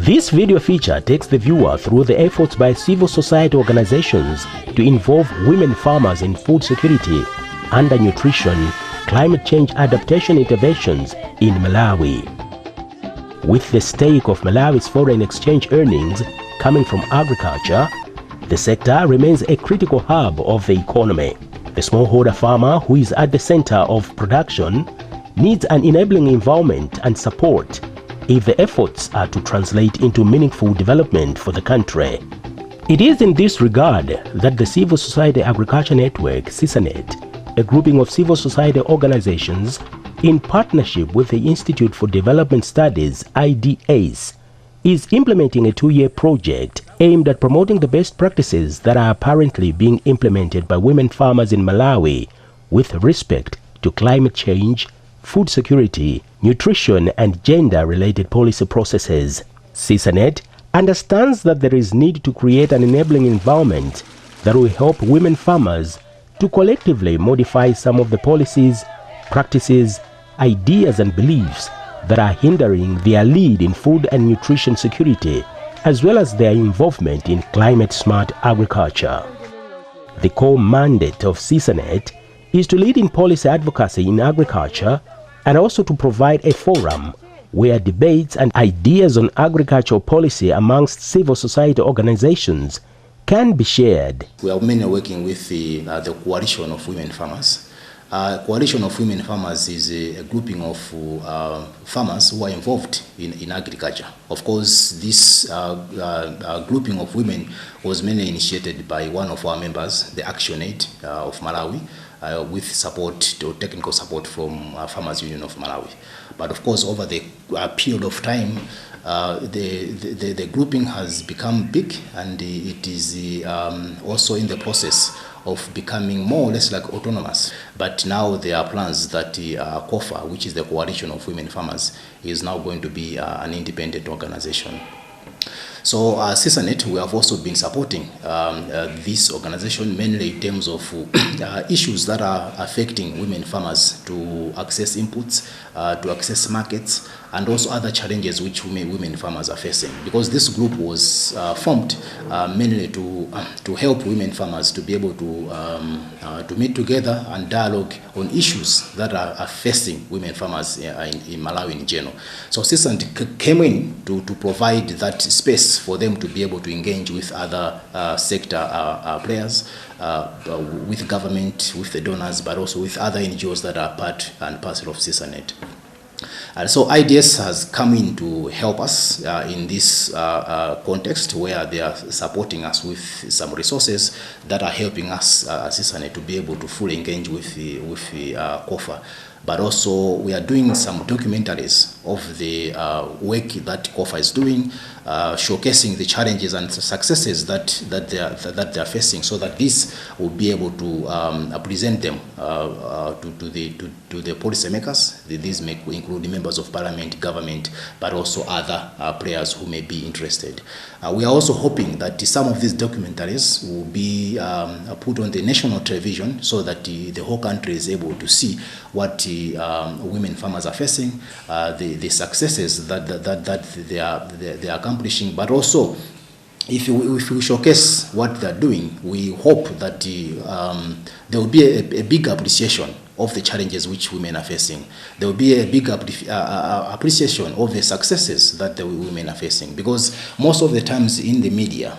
This video feature takes the viewer through the efforts by civil society organizations to involve women farmers in food security, undernutrition, climate change adaptation interventions in Malawi. With the stake of Malawi's foreign exchange earnings coming from agriculture, the sector remains a critical hub of the economy. The smallholder farmer, who is at the center of production, needs an enabling environment and support if the efforts are to translate into meaningful development for the country. It is in this regard that the Civil Society Agriculture Network, CISANET, a grouping of civil society organizations in partnership with the Institute for Development Studies, IDS, is implementing a 2-year project aimed at promoting the best practices that are apparently being implemented by women farmers in Malawi with respect to climate change, food security, nutrition, and gender-related policy processes. CISANET understands that there is need to create an enabling environment that will help women farmers to collectively modify some of the policies, practices, ideas, and beliefs that are hindering their lead in food and nutrition security, as well as their involvement in climate-smart agriculture. The core mandate of CISANET is to lead in policy advocacy in agriculture and also to provide a forum where debates and ideas on agricultural policy amongst civil society organizations can be shared. We are mainly working with the Coalition of Women Farmers. Coalition of Women Farmers is a grouping of farmers who are involved in agriculture. Of course, this grouping of women was mainly initiated by one of our members, the ActionAid of Malawi, with support or technical support from Farmers Union of Malawi. But of course, over the period of time, the grouping has become big, and it is also in the process of becoming more or less like autonomous. But now there are plans that COFA, which is the Coalition of Women Farmers, is now going to be an independent organization. So CISANET, we have also been supporting this organization mainly in terms of issues that are affecting women farmers to access inputs, to access markets, and also other challenges which women farmers are facing. Because this group was formed mainly to help women farmers to be able to meet together and dialogue on issues that are facing women farmers in Malawi in general. So CISANET came in to provide that space for them to be able to engage with other sector players, with government, with the donors, but also with other NGOs that are part and parcel of CISANET. And so IDS has come in to help us in this context, where they are supporting us with some resources that are helping us CISANET to be able to fully engage with the COFA. But also we are doing some documentaries of the work that COFA is doing, showcasing the challenges and successes that they are facing, so that this will be able to present them to the policymakers. These may include members of parliament, government, but also other players who may be interested. We are also hoping that some of these documentaries will be put on the national television, so that the whole country is able to see what women farmers are facing, the successes that they are accomplishing, but also if we showcase what they're doing, we hope that there will be a big appreciation of the challenges which women are facing. There will be a big appreciation of the successes that the women are facing, because most of the times in the media,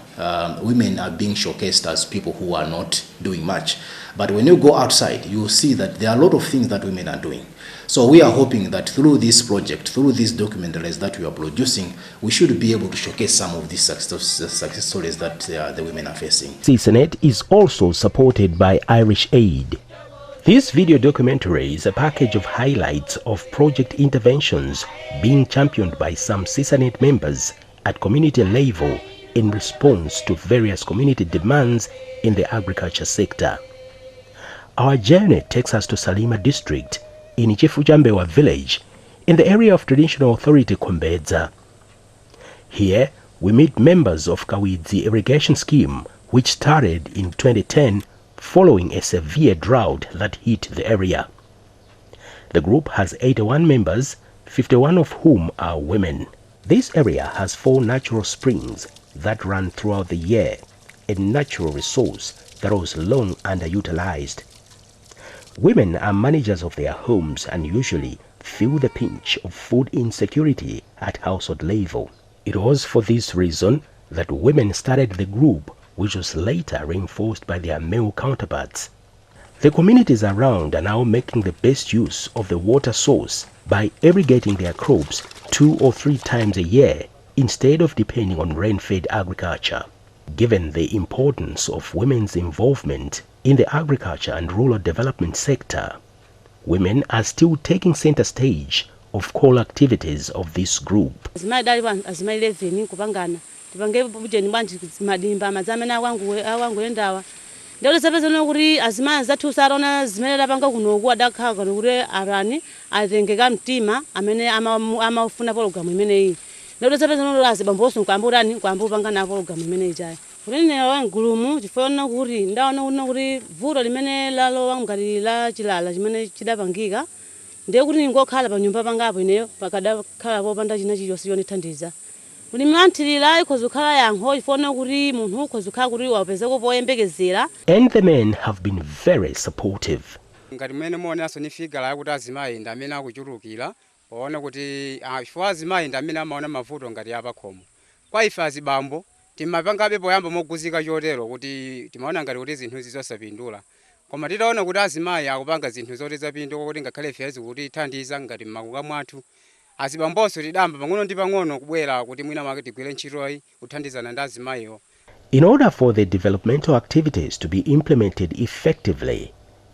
women are being showcased as people who are not doing much. But when you go outside, you will see that there are a lot of things that women are doing. So we are hoping that through this project, through these documentaries that we are producing, we should be able to showcase some of these success stories that the women are facing. CISANET is also supported by Irish Aid. This video documentary is a package of highlights of project interventions being championed by some CISANET members at community level in response to various community demands in the agriculture sector. Our journey takes us to Salima district in Ichifujambewa village in the area of traditional authority Kombedza. Here we meet members of Kawidzi irrigation scheme, which started in 2010 following a severe drought that hit the area. The group has 81 members, 51 of whom are women. This area has 4 natural springs that run throughout the year, a natural resource that was long underutilized. Women are managers of their homes and usually feel the pinch of food insecurity at household level. It was for this reason that women started the group, which was later reinforced by their male counterparts. The communities around are now making the best use of the water source by irrigating their crops 2 or 3 times a year instead of depending on rain-fed agriculture. Given the importance of women's involvement in the agriculture and rural development sector, women are still taking center stage of core activities of this group. Ndolo sapezana kuti azimayi zathu sarona zimene lapanga kuno kuwadakha kana kuti arani atengeka mtima amene amafuna program imeneyi. Ndolo sapezana kuti azibamboso nkwamburani kwambupanga na program imeneyi chai. Kuti ne wangulumu chifona kuti ndaona kuti vuto limene lalo ngati la chilala chimene chidapangika ndiye kuti ngokhala pa nyumba pangapo ineyo pakadakhala popanda china chilichonse chonithandiza. And the men have been very supportive. In order for the developmental activities to be implemented effectively,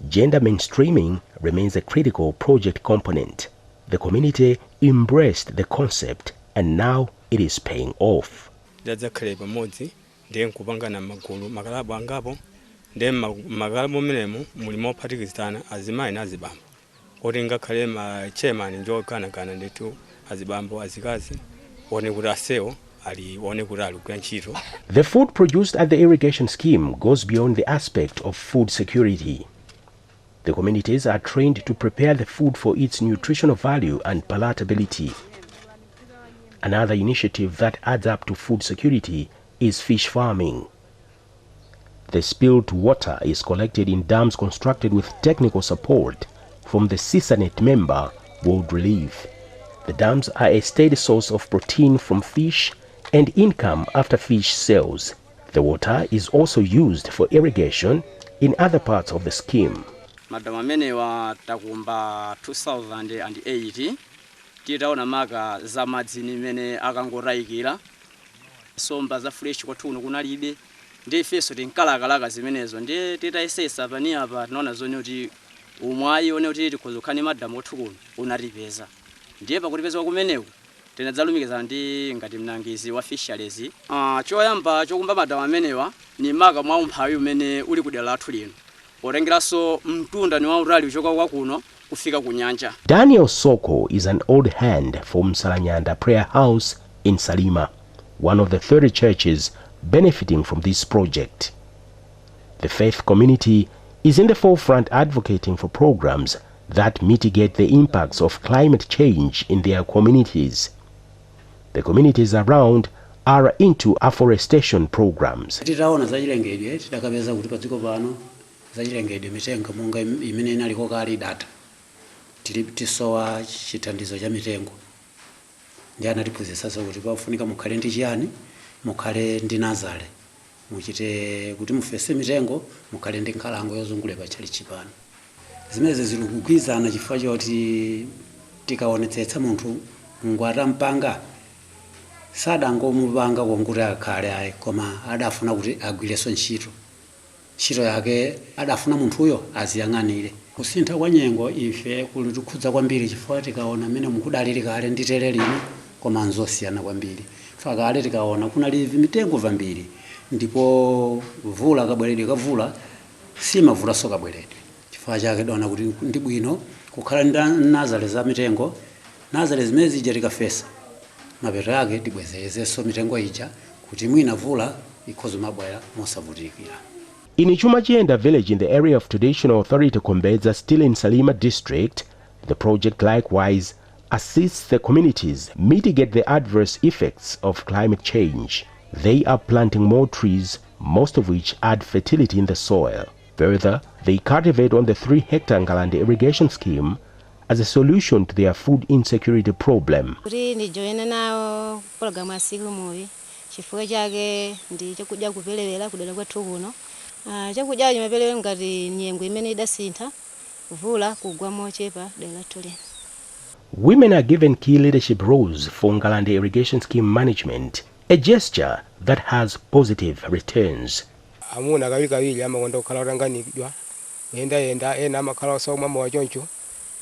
gender mainstreaming remains a critical project component. The community embraced the concept and now it is paying off. The food produced at the irrigation scheme goes beyond the aspect of food security. The communities are trained to prepare the food for its nutritional value and palatability. Another initiative that adds up to food security is fish farming. The spilled water is collected in dams constructed with technical support from the CISANET member, World Relief. The dams are a steady source of protein from fish and income after fish sales. The water is also used for irrigation in other parts of the scheme. Madam amenewa takumba 2008 titaona maka za madzini mene akangorayikira somba za fresh kwathuno kunalibe ndi ifeso tinkalakalaka zimenezo ndi titayesesa pani apa tinaona zoni kuti umwayi one kuti tikuzokhani madamu othukuno unatipeza ndiye pakutipeza kumeneku tinadzalumikizana ndi ngati mnangizi wa fisheries. Choyamba chokumba madamu amenewa ni maka mwa umphawi umene uli kudera lathu lino orengeranso mtunda ni wautali uchoka kwakuno kufika ku nyanja. Daniel Soko is an old hand from Salanyanda Prayer House in Salima, one of the 30 churches benefiting from this project. The faith community is in the forefront advocating for programs that mitigate the impacts of climate change in their communities. The communities around are into afforestation programs. Titaona zachilengedwe tidakapeza kuti padziko pano zachilengedwe mitengo monga imene inaliko kali data tisowa chithandizo cha mitengo ndi anatiphunzitsa kuti pafunika mukhale ndi chiyani, mukhale ndi nazale, muchite kuti mufese mitengo, mukhale ndi nkhalango yozungulira pachali chipano. Zimeze zilukugwizana chifukwa choti tikaonetsetsa munthu ngwata mpanga sadangomupanga konkuti akhale ayi koma adafuna kuti agwireso ntchito yake, adafuna munthuyo aziyang'anire. Kusintha kwa nyengo ife kuli tikhudza kwambiri chifukwa tikaona mene mukudaliri kale ndi tere lino koma nzosiyana kwambiri. Fakale tikaona kunali mitengo vambiri ndipo vula kabweredi kavula simavula so kabweredi. Chifukwa chake dona kuti ndi bwino kukhala nazale za mitengo, nazale zimene zija tikafesa mapeto yake tibwezerezenso mitengo ija kuti mwina vula ikhozo mabwera mosavutikira. In Ichumachenda village in the area of traditional authority Kombedza, still in Salima district, the project likewise assists the communities mitigate the adverse effects of climate change. They are planting more trees, most of which add fertility in the soil. Further, they cultivate on the 3-hectare Ngalande irrigation scheme as a solution to their food insecurity problem. Chifukwa chake ndi chakudya kuperewera kudera kwathu kuno. Chakudya chimaperewera ngati nyengo imene idasintha mvula kugwa mochepa dera lathu lino. Women are given key leadership roles for Ngalande irrigation scheme management, a gesture that has positive returns. Amuna kawiri amakonda kukhala otanganidwa yenda ena amakhala osoma mwa choncho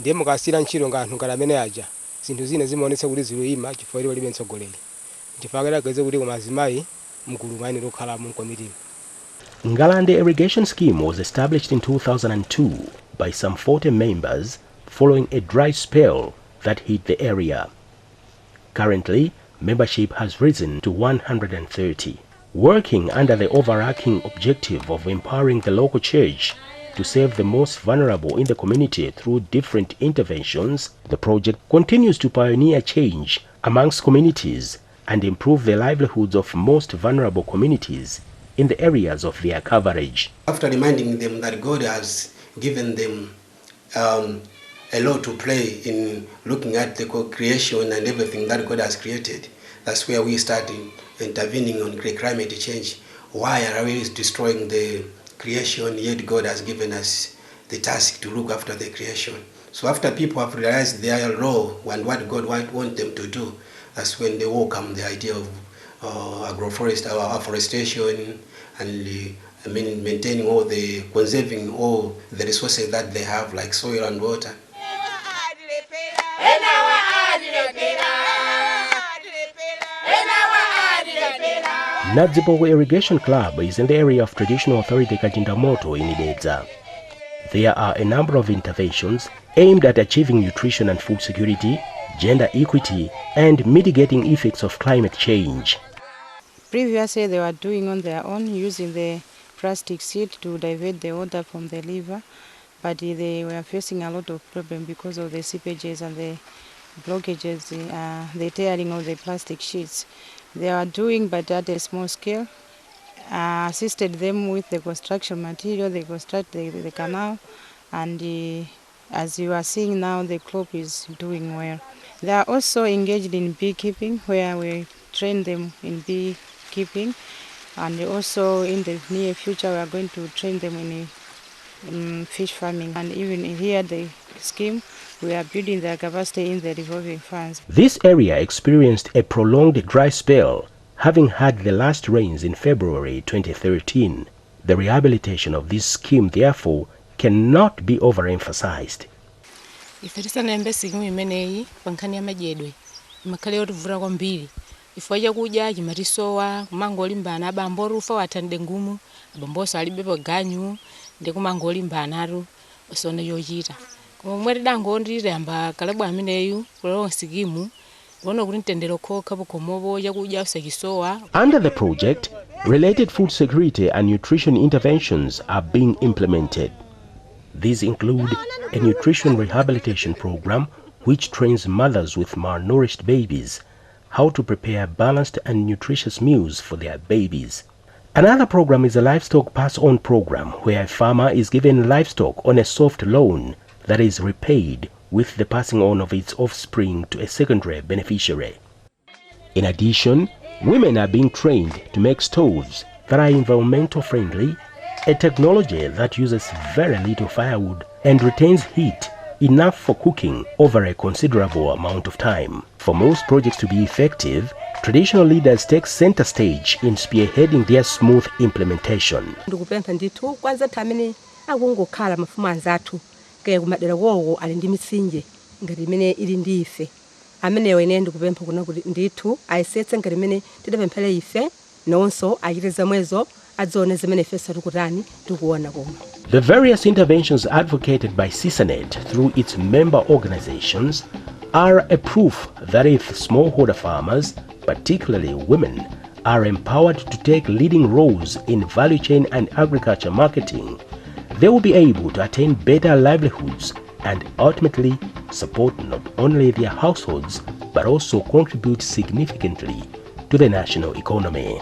ndiye mukasira ntchito nganthu ngati amene aja zinthu zina zimaonetsa kuti ziloyima chifukwa ili palibe mtsogoleri. Ngalande irrigation scheme was established in 2002 by some 40 members following a dry spell that hit the area. Currently, membership has risen to 130. Working under the overarching objective of empowering the local church to serve the most vulnerable in the community through different interventions, the project continues to pioneer change amongst communities and improve the livelihoods of most vulnerable communities in the areas of their coverage. After reminding them that God has given them a lot to play in looking at the creation and everything that God has created, that's where we start intervening on climate change. Why are we destroying the creation, yet God has given us the task to look after the creation? So after people have realized their role and what God wants them to do, that's when they welcome the idea of afforestation and maintaining conserving all the resources that they have, like soil and water. Nadzibogo Irrigation Club is in the area of Traditional Authority Kachindamoto in Idedza. There are a number of interventions aimed at achieving nutrition and food security, gender equity, and mitigating effects of climate change. Previously, they were doing on their own, using the plastic sheet to divert the water from the river, but they were facing a lot of problems because of the seepages and the blockages, the tearing of the plastic sheets. They were doing, but at a small scale, assisted them with the construction material. They construct the canal, and as you are seeing now, the crop is doing well. They are also engaged in beekeeping, where we train them in beekeeping, and also in the near future we are going to train them in fish farming. And even here, the scheme, we are building their capacity in the revolving funds. This area experienced a prolonged dry spell, having had the last rains in February 2013. The rehabilitation of this scheme, therefore, cannot be overemphasized. CISANET scheme imeneyi pankhani ya madyedwe imakhale yotuvura kwambiri ifwa chakudya chimatisowa kumangolimbana abambo orufa watande ngumu abamboso alibe paganyu ndi kumangolimbana atu osone yochita koma mweti dangondire amba kalabu ameneyu kulowa sikimu wono kuti mtendero khokha pokomopo chakudya usachisowa. Under the project, related food security and nutrition interventions are being implemented. These include a nutrition rehabilitation program which trains mothers with malnourished babies how to prepare balanced and nutritious meals for their babies. Another program is a livestock pass-on program where a farmer is given livestock on a soft loan that is repaid with the passing on of its offspring to a secondary beneficiary. In addition, women are being trained to make stoves that are environmental friendly, a technology that uses very little firewood and retains heat enough for cooking over a considerable amount of time. For most projects to be effective, traditional leaders take center stage in spearheading their smooth implementation. Ndikupempha ndithu kwanza tamene akungokhala mafumu anzathu kaya kumadera wowo ali ndi mitsinje ngati imene ili ndi ife amenewo ine ndikupempha kuna kuti ndithu ayisetse ngati imene tidapemphera ife nonso achite zamwezo adzione zimene ifenso tikutani tikuona koma. The various interventions advocated by CISANET through its member organizations are a proof that if smallholder farmers, particularly women, are empowered to take leading roles in value chain and agriculture marketing, they will be able to attain better livelihoods and ultimately support not only their households but also contribute significantly to the national economy.